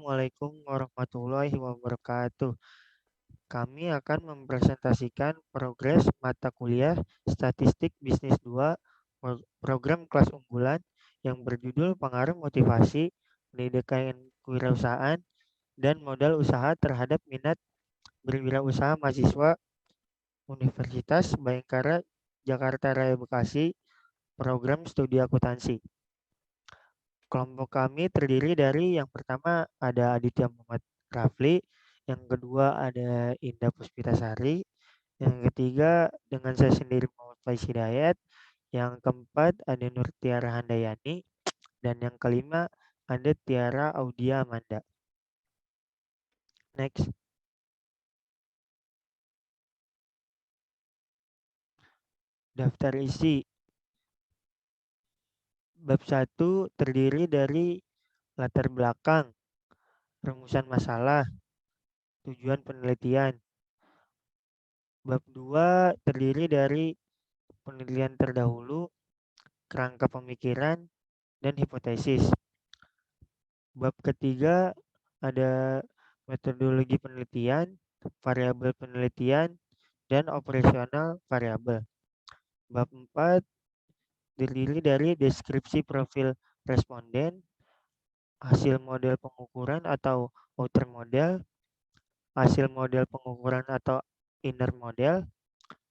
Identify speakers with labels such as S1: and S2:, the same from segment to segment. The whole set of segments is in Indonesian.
S1: Assalamualaikum warahmatullahi wabarakatuh. Kami akan mempresentasikan progres mata kuliah Statistik Bisnis 2 program kelas unggulan yang berjudul Pengaruh Motivasi, Pendidikan Kewirausahaan, dan Modal Usaha terhadap Minat Berwirausaha Mahasiswa Universitas Bhayangkara Jakarta Raya Bekasi, program studi akuntansi. Kelompok kami terdiri dari yang pertama ada Aditya Muhammad Rafli, yang kedua ada Indah Puspitasari, yang ketiga dengan saya sendiri Muhammad Faiz Hidayat, yang keempat ada Nur Tiara Handayani, dan yang kelima ada Tiara Audia Amanda. Next. Daftar isi. Bab 1 terdiri dari latar belakang, rumusan masalah, tujuan penelitian. Bab 2 terdiri dari penelitian terdahulu, kerangka pemikiran, dan hipotesis. Bab ketiga ada metodologi penelitian, variabel penelitian, dan operasional variabel. Bab 4 terdiri dari deskripsi profil responden, hasil model pengukuran atau outer model, hasil model pengukuran atau inner model,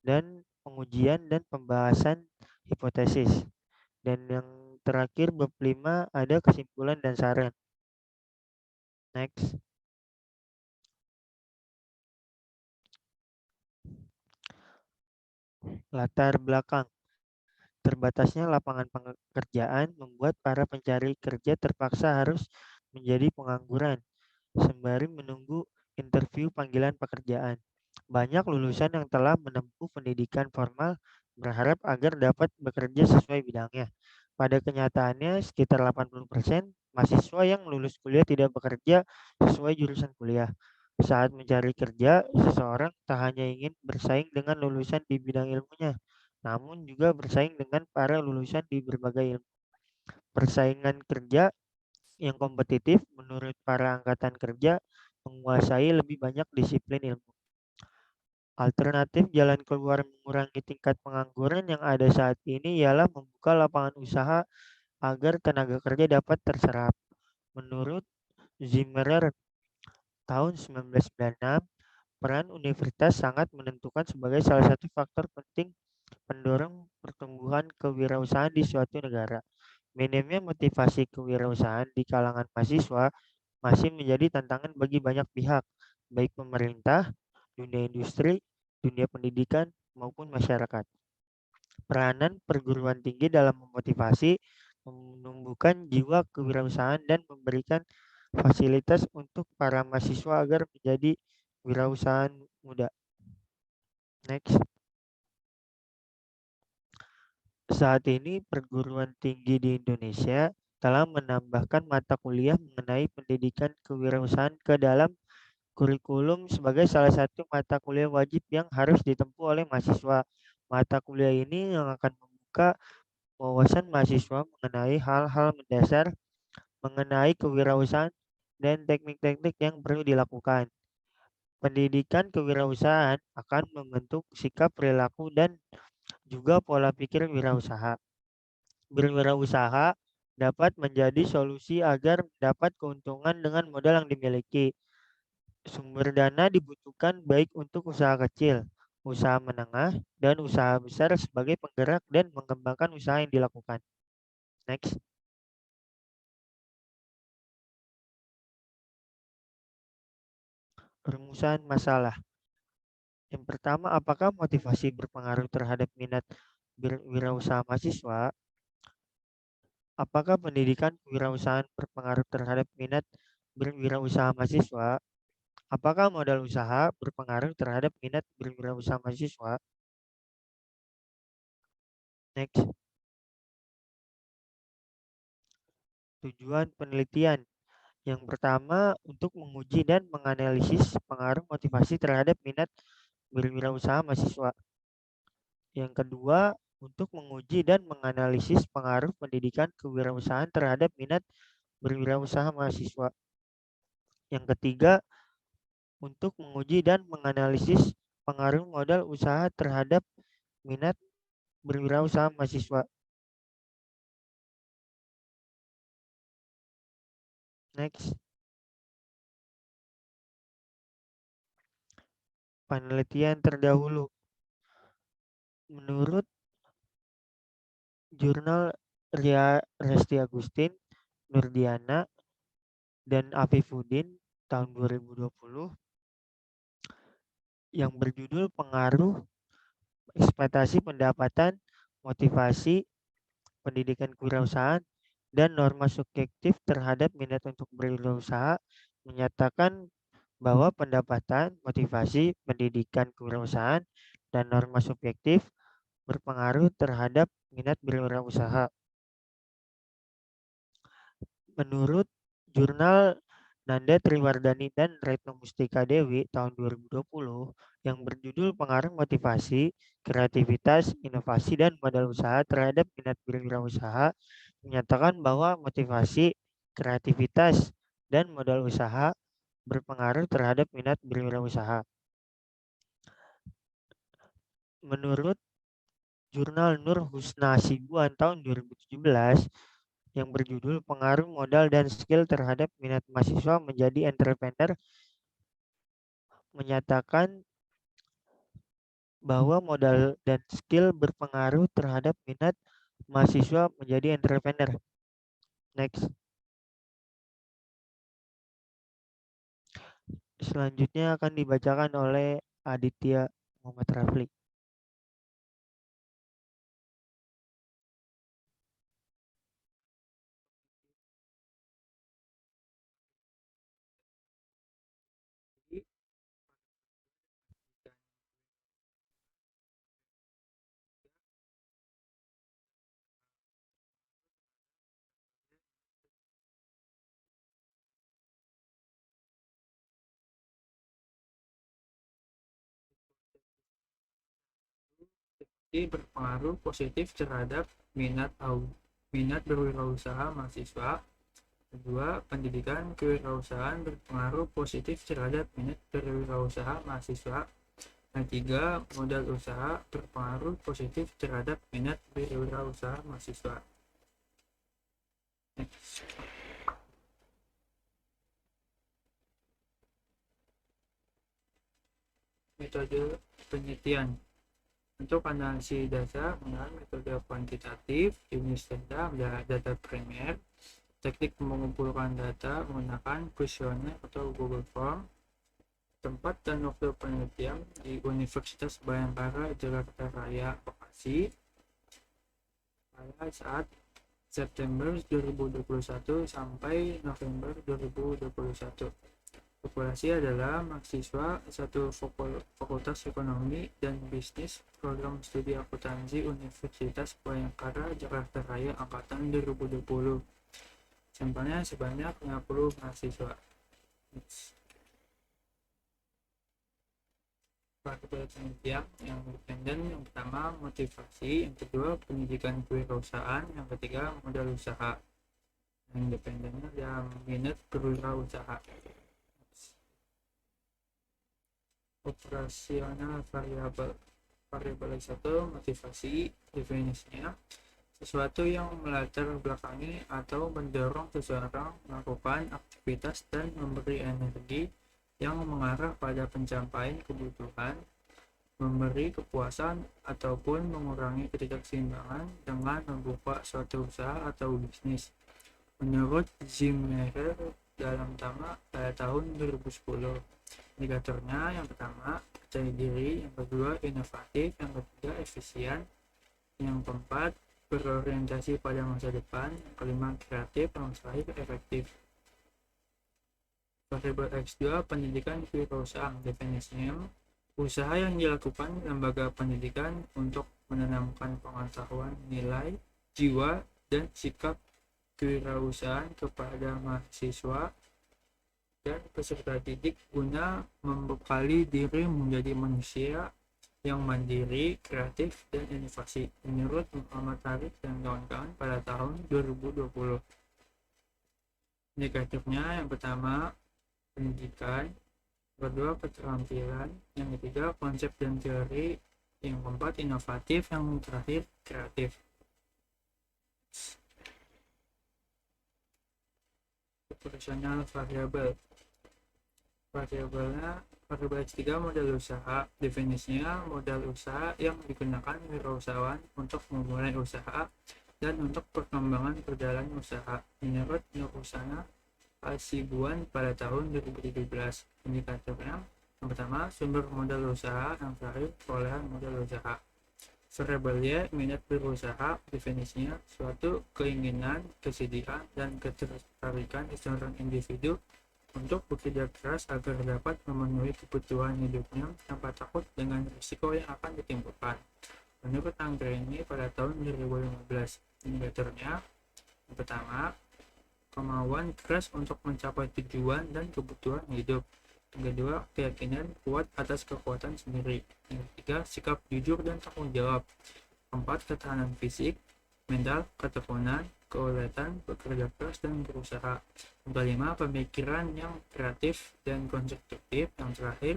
S1: dan pengujian dan pembahasan hipotesis. Dan yang terakhir bab 5 ada kesimpulan dan saran. Next. Latar belakang. Terbatasnya lapangan pekerjaan membuat para pencari kerja terpaksa harus menjadi pengangguran sembari menunggu interview panggilan pekerjaan. Banyak lulusan yang telah menempuh pendidikan formal berharap agar dapat bekerja sesuai bidangnya. Pada kenyataannya, sekitar 80% mahasiswa yang lulus kuliah tidak bekerja sesuai jurusan kuliah. Saat mencari kerja, seseorang tak hanya ingin bersaing dengan lulusan di bidang ilmunya, namun juga bersaing dengan para lulusan di berbagai ilmu. Persaingan kerja yang kompetitif menurut para angkatan kerja menguasai lebih banyak disiplin ilmu. Alternatif jalan keluar mengurangi tingkat pengangguran yang ada saat ini ialah membuka lapangan usaha agar tenaga kerja dapat terserap. Menurut Zimmerer tahun 1996, peran universitas sangat menentukan sebagai salah satu faktor penting pendorong pertumbuhan kewirausahaan di suatu negara. Minimnya motivasi kewirausahaan di kalangan mahasiswa masih menjadi tantangan bagi banyak pihak, baik pemerintah, dunia industri, dunia pendidikan, maupun masyarakat. Peranan perguruan tinggi dalam memotivasi, menumbuhkan jiwa kewirausahaan, dan memberikan fasilitas untuk para mahasiswa agar menjadi wirausahaan muda. Next. Saat ini perguruan tinggi di Indonesia telah menambahkan mata kuliah mengenai pendidikan kewirausahaan ke dalam kurikulum sebagai salah satu mata kuliah wajib yang harus ditempuh oleh mahasiswa. Mata kuliah ini yang akan membuka wawasan mahasiswa mengenai hal-hal mendasar mengenai kewirausahaan dan teknik-teknik yang perlu dilakukan. Pendidikan kewirausahaan akan membentuk sikap perilaku dan juga pola pikir wirausaha. Berwirausaha dapat menjadi solusi agar mendapat keuntungan dengan modal yang dimiliki. Sumber dana dibutuhkan baik untuk usaha kecil, usaha menengah, dan usaha besar sebagai penggerak dan mengembangkan usaha yang dilakukan. Next. Rumusan masalah. Yang pertama, apakah motivasi berpengaruh terhadap minat berwirausaha mahasiswa? Apakah pendidikan kewirausahaan berpengaruh terhadap minat berwirausaha mahasiswa? Apakah modal usaha berpengaruh terhadap minat berwirausaha mahasiswa? Next. Tujuan penelitian. Yang pertama, untuk menguji dan menganalisis pengaruh motivasi terhadap minat berwirausaha mahasiswa. Yang kedua, untuk menguji dan menganalisis pengaruh pendidikan kewirausahaan terhadap minat berwirausaha mahasiswa. Yang ketiga, untuk menguji dan menganalisis pengaruh modal usaha terhadap minat berwirausaha mahasiswa. Next, penelitian terdahulu. Menurut jurnal Ria Resti Agustin, Nurdiana, dan Afifuddin tahun 2020 yang berjudul Pengaruh Ekspektasi Pendapatan, Motivasi, Pendidikan Kewirausahaan, dan Norma Subjektif terhadap minat untuk berwirausaha menyatakan bahwa pendapatan, motivasi, pendidikan kewirausahaan, dan norma subjektif berpengaruh terhadap minat berwirausaha. Menurut jurnal Nanda Triwardani dan Retno Mustika Dewi tahun 2020 yang berjudul Pengaruh Motivasi, Kreativitas, Inovasi, dan Modal Usaha terhadap Minat Berwirausaha menyatakan bahwa motivasi, kreativitas, dan modal usaha berpengaruh terhadap minat berwirausaha. Menurut jurnal Nur Husna Hasibuan tahun 2017 yang berjudul Pengaruh Modal dan Skill Terhadap Minat Mahasiswa Menjadi Entrepreneur menyatakan bahwa modal dan skill berpengaruh terhadap minat mahasiswa menjadi entrepreneur. Next. Selanjutnya akan dibacakan oleh Aditya Muhammad Rafli.
S2: Berpengaruh positif terhadap minat berwirausaha mahasiswa. Kedua, pendidikan kewirausahaan berpengaruh positif terhadap minat berwirausaha mahasiswa. Dan tiga, modal usaha berpengaruh positif terhadap minat berwirausaha mahasiswa. Next. Metode penelitian. Untuk analisis data menggunakan metode kuantitatif, jenis data primer, teknik mengumpulkan data menggunakan kuesioner atau Google Form. Tempat dan waktu penelitian di Universitas Bayangkara Jakarta Raya, Bekasi pada saat September 2021 sampai November 2021. Populasi adalah mahasiswa satu Fakultas Ekonomi dan Bisnis Program Studi Akuntansi Universitas Bayangkara Jakarta Raya angkatan 2020. Sampelnya sebanyak 50 mahasiswa. Faktor penelitian yang independen, yang pertama motivasi, yang kedua pendidikan kewirausahaan, yang ketiga modal usaha. Yang independennya yang minat berwirausaha. Operasional variabel. Variabel satu, motivasi. Definisinya sesuatu yang melatar belakangi atau mendorong seseorang melakukan aktivitas dan memberi energi yang mengarah pada pencapaian kebutuhan, memberi kepuasan ataupun mengurangi ketidakseimbangan dengan membuka suatu usaha atau bisnis. Menurut Zimmerer dalam Tamak pada tahun 2010, indikatornya yang pertama percaya diri, yang kedua inovatif, yang ketiga efisien, yang keempat berorientasi pada masa depan, yang kelima kreatif, yang terakhir efektif. Variabel X2 pendidikan kewirausahaan. Definisinya usaha yang dilakukan lembaga pendidikan untuk menanamkan pengetahuan, nilai, jiwa, dan sikap kewirausahaan kepada mahasiswa dan peserta didik guna membekali diri menjadi manusia yang mandiri, kreatif, dan inovasi menurut Muhammad Arif dan kawan-kawan pada tahun 2020. Indikatornya yang pertama pendidikan, kedua keterampilan, yang ketiga konsep dan teori, yang keempat inovatif, yang terakhir kreatif. Operasional variabel. Variabel ketiga modal usaha. Definisinya modal usaha yang digunakan wirausahawan untuk memulai usaha dan untuk perkembangan perjalanan usaha. Menurut Nur Husana Hasibuan pada tahun 2017, indikatornya yang pertama sumber modal usaha, yang terakhir perolehan modal usaha. Variabelnya minat berusaha. Definisinya suatu keinginan, kesediaan, dan ketertarikan seorang individu untuk bekerja keras agar dapat memenuhi kebutuhan hidupnya tanpa takut dengan risiko yang akan ditimbulkan. Menurut Anggreni pada tahun 2015, indikatornya yang pertama, kemauan keras untuk mencapai tujuan dan kebutuhan hidup. Yang kedua, keyakinan kuat atas kekuatan sendiri. Yang ketiga, sikap jujur dan tanggung jawab. Keempat, ketahanan fisik, mental, ketekunan, keuletan, bekerja keras dan berusaha. Yang kelima, pemikiran yang kreatif dan konstruktif. Yang terakhir,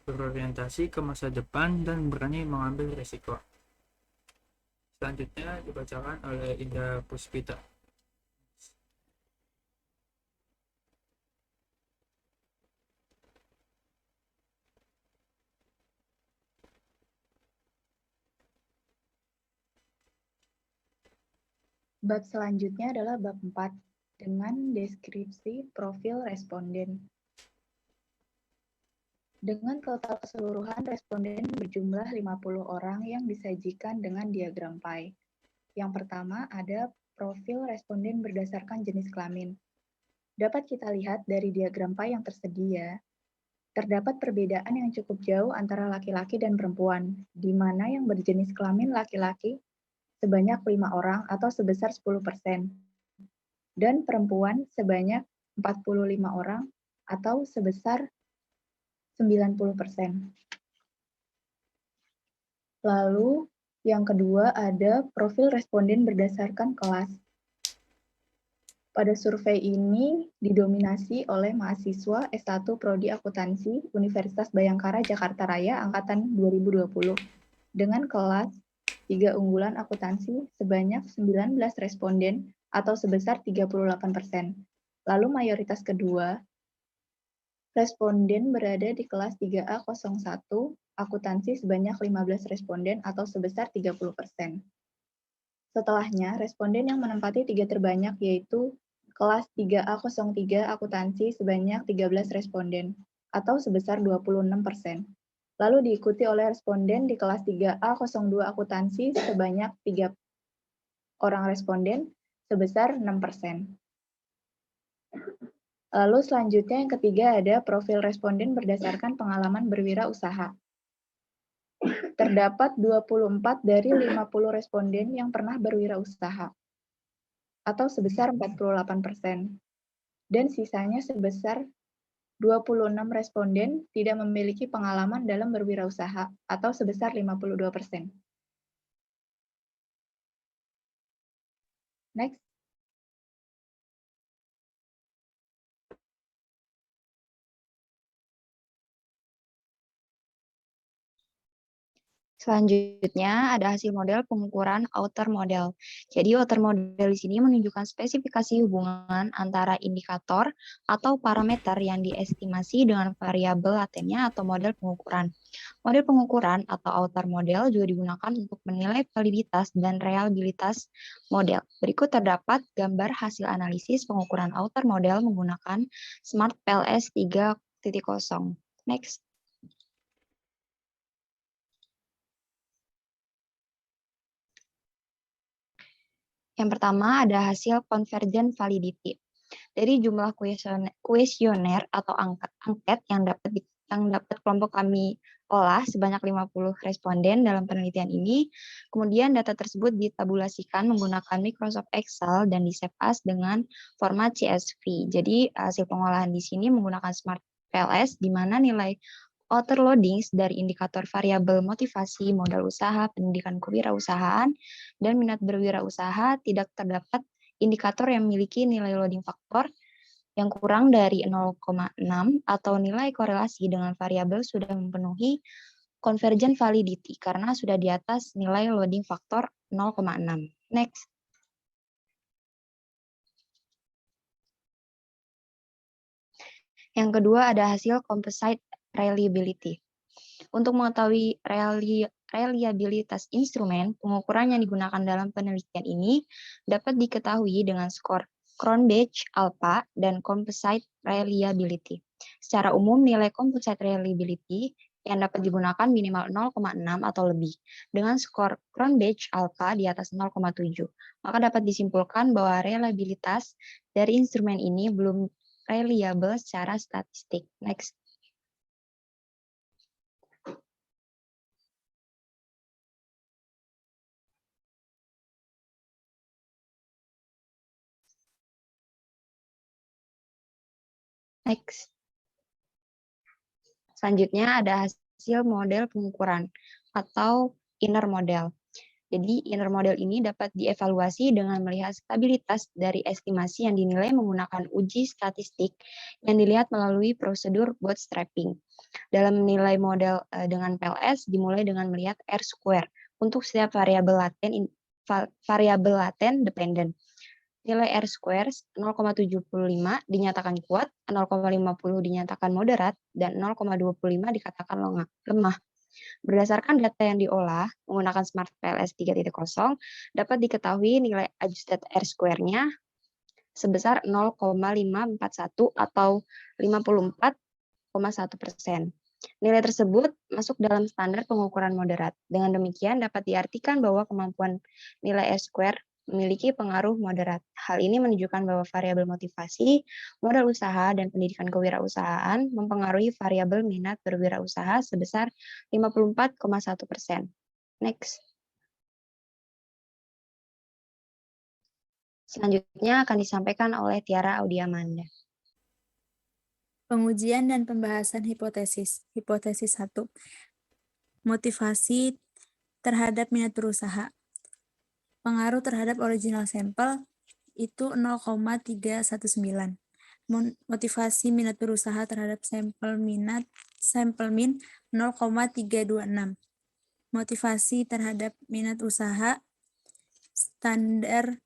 S2: berorientasi ke masa depan dan berani mengambil risiko. Selanjutnya dibacakan oleh Indah Puspita.
S3: Bab selanjutnya adalah bab 4 dengan deskripsi profil responden. Dengan total keseluruhan responden berjumlah 50 orang yang disajikan dengan diagram pie. Yang pertama ada profil responden berdasarkan jenis kelamin. Dapat kita lihat dari diagram pie yang tersedia, terdapat perbedaan yang cukup jauh antara laki-laki dan perempuan, di mana yang berjenis kelamin laki-laki sebanyak 5 orang atau sebesar 10%, dan perempuan sebanyak 45 orang atau sebesar 90%. Lalu yang kedua ada profil responden berdasarkan kelas. Pada survei ini didominasi oleh mahasiswa S1 Prodi Akuntansi Universitas Bhayangkara Jakarta Raya angkatan 2020 dengan kelas 3 unggulan akuntansi sebanyak 19 responden atau sebesar 38%. Lalu mayoritas kedua, responden berada di kelas 3A01 akuntansi sebanyak 15 responden atau sebesar 30%. Setelahnya, responden yang menempati 3 terbanyak yaitu kelas 3A03 akuntansi sebanyak 13 responden atau sebesar 26%. Lalu diikuti oleh responden di kelas 3A02 akuntansi sebanyak 3 orang responden sebesar 6%. Lalu selanjutnya yang ketiga ada profil responden berdasarkan pengalaman berwirausaha. Terdapat 24 dari 50 responden yang pernah berwirausaha atau sebesar 48%. Dan sisanya sebesar 26 responden tidak memiliki pengalaman dalam berwirausaha atau sebesar 52%. Next.
S4: Selanjutnya ada hasil model pengukuran outer model. Jadi outer model di sini menunjukkan spesifikasi hubungan antara indikator atau parameter yang diestimasi dengan variabel latennya atau model pengukuran. Model pengukuran atau outer model juga digunakan untuk menilai validitas dan reliabilitas model. Berikut terdapat gambar hasil analisis pengukuran outer model menggunakan Smart PLS 3.0. Next. Yang pertama ada hasil convergent validity. Dari jumlah kuesioner atau angket yang dapat kelompok kami olah sebanyak 50 responden dalam penelitian ini, kemudian data tersebut ditabulasikan menggunakan Microsoft Excel dan di-save as dengan format CSV. Jadi hasil pengolahan di sini menggunakan Smart PLS di mana nilai outer loadings dari indikator variabel motivasi, modal usaha, pendidikan kewirausahaan, dan minat berwirausaha tidak terdapat indikator yang memiliki nilai loading faktor yang kurang dari 0,6 atau nilai korelasi dengan variabel sudah memenuhi convergent validity karena sudah di atas nilai loading factor 0,6. Next. Yang kedua ada hasil composite reliability. Untuk mengetahui reliabilitas instrumen, pengukuran yang digunakan dalam penelitian ini dapat diketahui dengan skor Cronbach alpha dan composite reliability. Secara umum, nilai composite reliability yang dapat digunakan minimal 0,6 atau lebih, dengan skor Cronbach alpha di atas 0,7. Maka dapat disimpulkan bahwa reliabilitas dari instrumen ini belum reliable secara statistik. Next. Next. Selanjutnya ada hasil model pengukuran atau inner model. Jadi inner model ini dapat dievaluasi dengan melihat stabilitas dari estimasi yang dinilai menggunakan uji statistik yang dilihat melalui prosedur bootstrapping. Dalam nilai model dengan PLS dimulai dengan melihat R-square untuk setiap variabel laten dependen. Nilai R-square 0,75 dinyatakan kuat, 0,50 dinyatakan moderat, dan 0,25 dikatakan lemah. Berdasarkan data yang diolah menggunakan Smart PLS 3.0, dapat diketahui nilai adjusted R-square-nya sebesar 0,541 atau 54,1%. Nilai tersebut masuk dalam standar pengukuran moderat. Dengan demikian dapat diartikan bahwa kemampuan nilai R-square memiliki pengaruh moderat. Hal ini menunjukkan bahwa variabel motivasi, modal usaha, dan pendidikan kewirausahaan mempengaruhi variabel minat berwirausaha sebesar 54,1%. Next. Selanjutnya akan disampaikan oleh Tiara Audiamanda.
S5: Pengujian dan pembahasan hipotesis. Hipotesis 1. Motivasi terhadap minat berusaha. Pengaruh terhadap original sampel itu 0,319. Motivasi minat berusaha terhadap sampel min 0,326. Motivasi terhadap minat usaha standar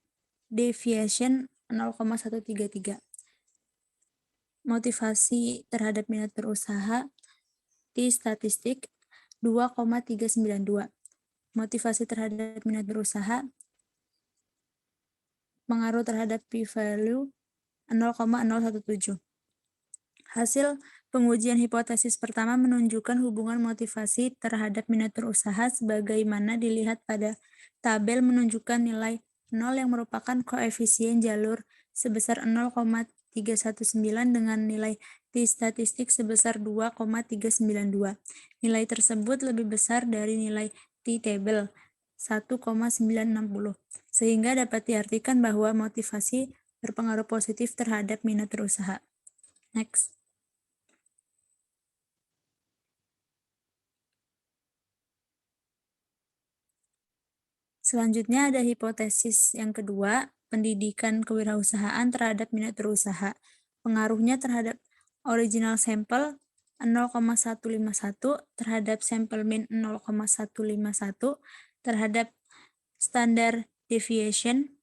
S5: deviation 0,133. Motivasi terhadap minat berusaha di statistik 2,392. Motivasi terhadap minat berusaha pengaruh terhadap p-value 0,017. Hasil pengujian hipotesis pertama menunjukkan hubungan motivasi terhadap minat berusaha sebagaimana dilihat pada tabel menunjukkan nilai 0 yang merupakan koefisien jalur sebesar 0,319 dengan nilai t-statistik sebesar 2,392. Nilai tersebut lebih besar dari nilai t-table 1,960, sehingga dapat diartikan bahwa motivasi berpengaruh positif terhadap minat berusaha. Next. Selanjutnya ada hipotesis yang kedua, pendidikan kewirausahaan terhadap minat berusaha. Pengaruhnya terhadap original sampel 0,151 terhadap sampel min 0,151 terhadap standar deviation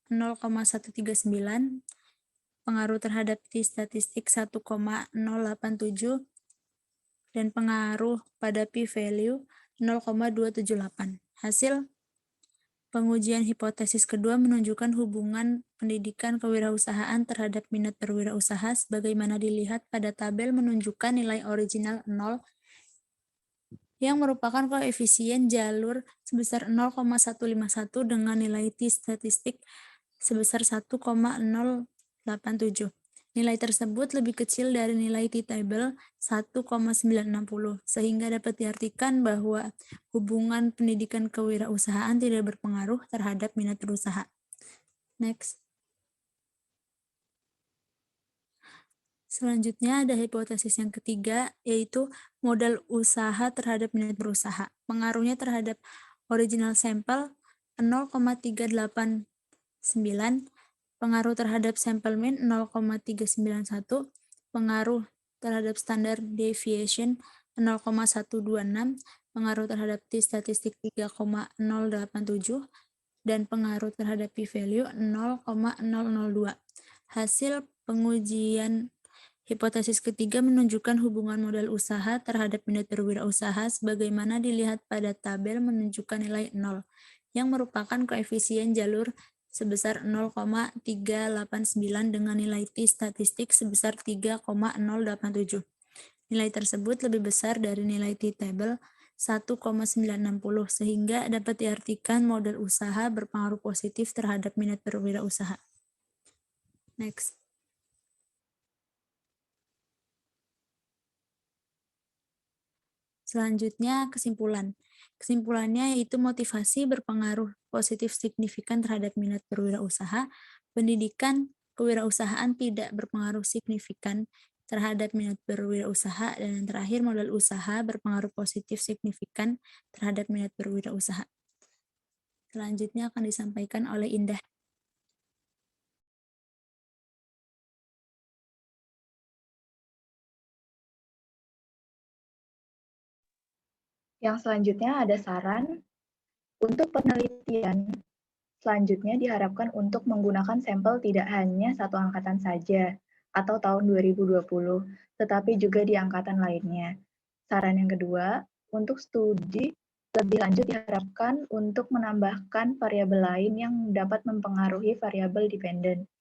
S5: 0,139, pengaruh terhadap t-statistik 1,087, dan pengaruh pada p-value 0,278. Hasil pengujian hipotesis kedua menunjukkan hubungan pendidikan kewirausahaan terhadap minat berwirausaha sebagaimana dilihat pada tabel menunjukkan nilai original 0 yang merupakan koefisien jalur sebesar 0,151 dengan nilai t-statistik sebesar 1,087. Nilai tersebut lebih kecil dari nilai t-table 1,960, sehingga dapat diartikan bahwa hubungan pendidikan kewirausahaan tidak berpengaruh terhadap minat berusaha. Next. Selanjutnya ada hipotesis yang ketiga, yaitu modal usaha terhadap minat berusaha. Pengaruhnya terhadap original sampel 0,389 pengaruh terhadap sampel mean 0,391, pengaruh terhadap standard deviation 0,126, pengaruh terhadap t-statistik 3,087, dan pengaruh terhadap p-value 0,002. Hasil pengujian hipotesis ketiga menunjukkan hubungan modal usaha terhadap minat berwirausaha sebagaimana dilihat pada tabel menunjukkan nilai 0, yang merupakan koefisien jalur sebesar 0,389 dengan nilai t-statistik sebesar 3,087. Nilai tersebut lebih besar dari nilai t-table 1,960 sehingga dapat diartikan modal usaha berpengaruh positif terhadap minat berwirausaha. Next. Selanjutnya, kesimpulan. Kesimpulannya yaitu motivasi berpengaruh positif signifikan terhadap minat berwirausaha, pendidikan kewirausahaan tidak berpengaruh signifikan terhadap minat berwirausaha, dan yang terakhir modal usaha berpengaruh positif signifikan terhadap minat berwirausaha. Selanjutnya akan disampaikan oleh Indah.
S3: Yang selanjutnya ada saran untuk penelitian. Selanjutnya diharapkan untuk menggunakan sampel tidak hanya satu angkatan saja atau tahun 2020, tetapi juga di angkatan lainnya. Saran yang kedua, untuk studi lebih lanjut diharapkan untuk menambahkan variabel lain yang dapat mempengaruhi variabel dependen.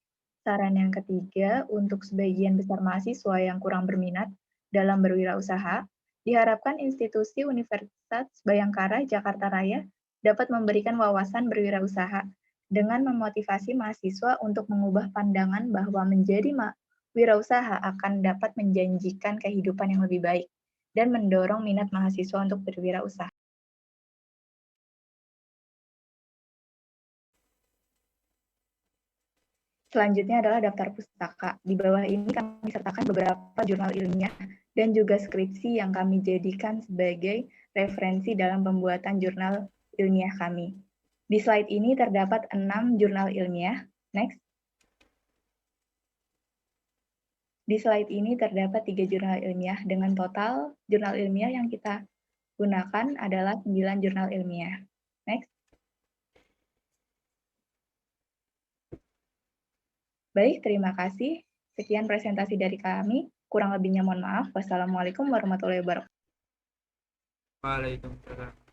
S3: Saran yang ketiga, untuk sebagian besar mahasiswa yang kurang berminat dalam berwirausaha, diharapkan institusi Universitas Bhayangkara Jakarta Raya dapat memberikan wawasan berwirausaha dengan memotivasi mahasiswa untuk mengubah pandangan bahwa menjadi wirausaha akan dapat menjanjikan kehidupan yang lebih baik dan mendorong minat mahasiswa untuk berwirausaha. Selanjutnya adalah daftar pustaka. Di bawah ini kami sertakan beberapa jurnal ilmiah dan juga skripsi yang kami jadikan sebagai referensi dalam pembuatan jurnal ilmiah kami. Di slide ini terdapat 6 jurnal ilmiah. Next. Di slide ini terdapat 3 jurnal ilmiah dengan total jurnal ilmiah yang kita gunakan adalah 9 jurnal ilmiah. Next. Baik, terima kasih. Sekian presentasi dari kami. Kurang lebihnya mohon maaf. Wassalamualaikum warahmatullahi wabarakatuh.
S2: Waalaikumsalam.